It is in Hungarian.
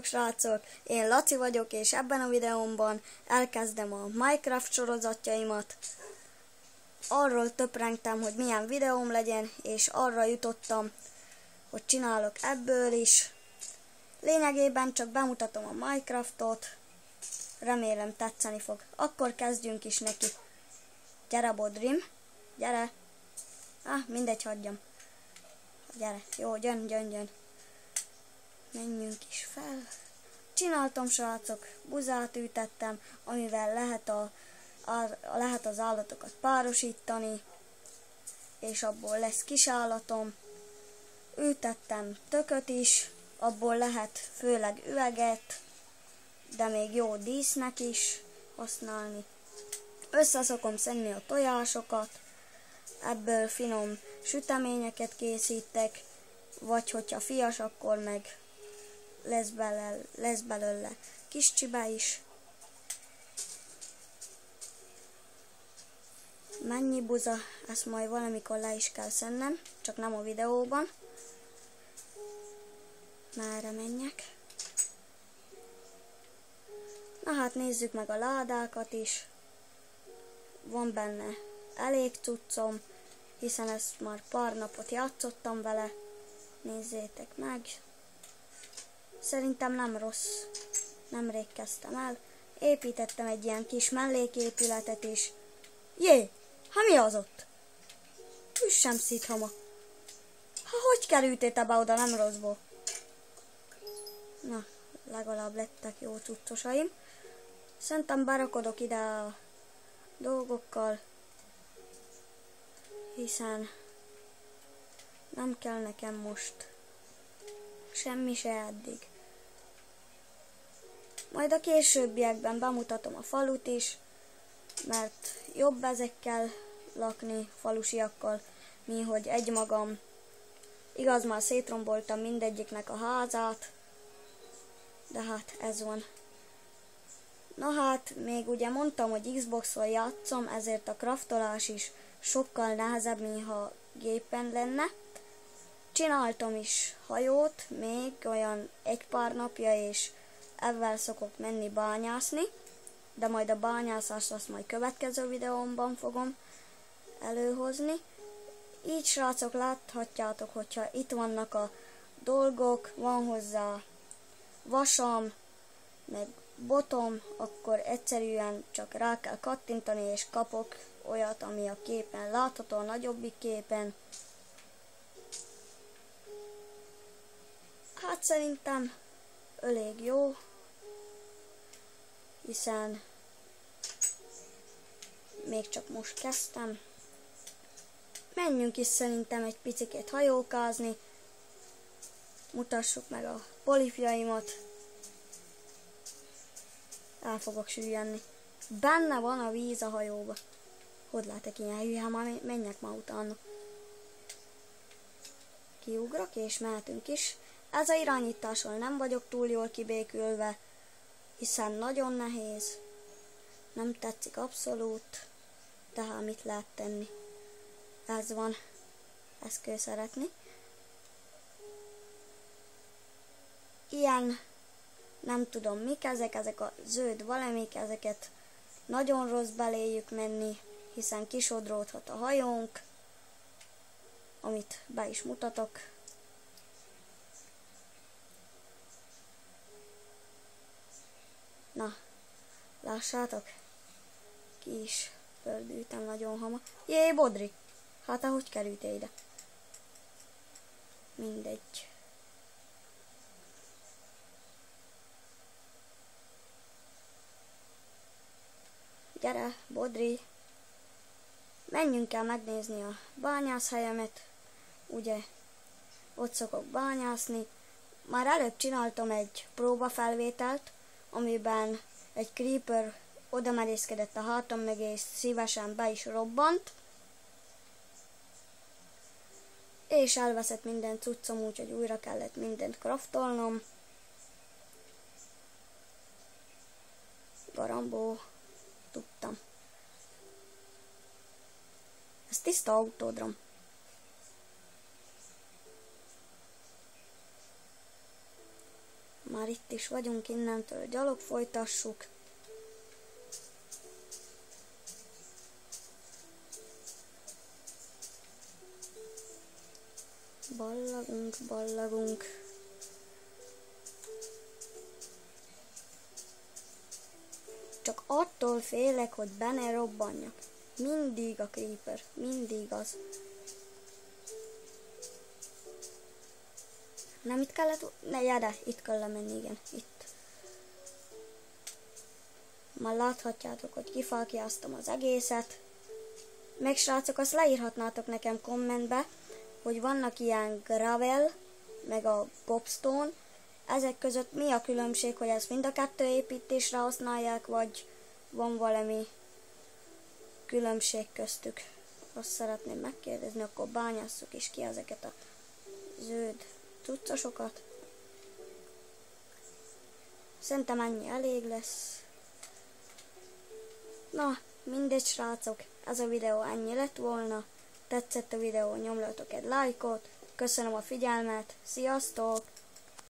Srácok, én Laci vagyok, és ebben a videómban elkezdem a Minecraft sorozatjaimat. Arról töprengtem, hogy milyen videóm legyen, és arra jutottam, hogy csinálok ebből is. Lényegében csak bemutatom a Minecraftot, remélem tetszeni fog. Akkor kezdjünk is neki. Gyere, Bodrim, gyere. Mindegy, hagyjam. Gyere, jó, gyön. Menjünk is fel. Csináltam, srácok, buzát ültettem, amivel lehet az állatokat párosítani, és abból lesz kis állatom. Ültettem tököt is, abból lehet főleg üveget, de még jó dísznek is használni. Összeszokom szedni a tojásokat, ebből finom süteményeket készítek, vagy hogyha fias, akkor meg lesz belőle kis csibe is. Mennyi buza, ezt majd valamikor le is kell szednem, csak nem a videóban. Merre menjek? Na hát nézzük meg a ládákat is. Van benne elég cuccom, hiszen ezt már pár napot játszottam vele. Nézzétek meg. Szerintem nem rossz. Nemrég kezdtem el. Építettem egy ilyen kis melléképületet is. Jé! Mi az ott? Üssem szithama. Hogy kerültél te be oda, nem rosszból? Na, legalább lettek jó cuccosaim. Szerintem berakodok ide a dolgokkal, hiszen nem kell nekem most semmi se eddig. Majd a későbbiekben bemutatom a falut is, mert jobb ezekkel lakni, falusiakkal, mi hogy egymagam. Igaz, már szétromboltam mindegyiknek a házát, de hát ez van. Na hát, még ugye mondtam, hogy Xbox-on játszom, ezért a craftolás is sokkal nehezebb, mintha gépen lenne. Csináltam is hajót, még olyan egy pár napja, és ezzel szokok menni bányászni, de majd a bányászást azt majd következő videómban fogom előhozni. Így, srácok, láthatjátok, hogyha itt vannak a dolgok, van hozzá vasam, meg botom, akkor egyszerűen csak rá kell kattintani, és kapok olyat, ami a képen látható, a nagyobbik képen. Hát szerintem elég jó, hiszen még csak most kezdtem. Menjünk is szerintem egy picikét hajókázni, mutassuk meg a polifjaimat. El fogok süllyedni. Benne van a víz a hajóba. Hogy látok ilyen hülye, már menjek már utána. Kiugrok és mehetünk is. Ez a irányításról nem vagyok túl jól kibékülve, hiszen nagyon nehéz. Nem tetszik abszolút, de hát mit lehet tenni? Ez van. Ezt kell szeretni. Ilyen, nem tudom mik ezek a zöld valamik, ezeket nagyon rossz beléjük menni, hiszen kisodródhat a hajónk, amit be is mutatok. Na, lássátok, ki is földültem nagyon hamar. Jé, Bodri! Hát ahogy kerültél ide? Mindegy. Gyere, Bodri! Menjünk el megnézni a bányászhelyemet. Ugye, ott szokok bányászni. Már előbb csináltam egy próbafelvételt, amiben egy creeper oda merészkedett a hátam mögé, és szívesen be is robbant. És elveszett minden cuccom, úgyhogy újra kellett mindent craftolnom. Garambó, tudtam. Ez tiszta autódrom. Már itt is vagyunk, innentől gyalog folytassuk. Ballagunk, ballagunk. Csak attól félek, hogy benne robbanjak. Mindig a creeper, mindig az. Nem itt kellett... de itt kell lemenni, igen, itt. Már láthatjátok, hogy kifalkiáztam az egészet. Meg srácok, azt leírhatnátok nekem kommentbe, hogy vannak ilyen gravel, meg a cobblestone. Ezek között mi a különbség, hogy ezt mind a kettő építésre használják, vagy van valami különbség köztük? Azt szeretném megkérdezni, akkor bányasszuk is ki ezeket a zöld cuccosokat. Szerintem ennyi elég lesz. Na, mindegy srácok, ez a videó ennyi lett volna. Tetszett a videó, nyomjatok egy lájkot. Köszönöm a figyelmet, sziasztok!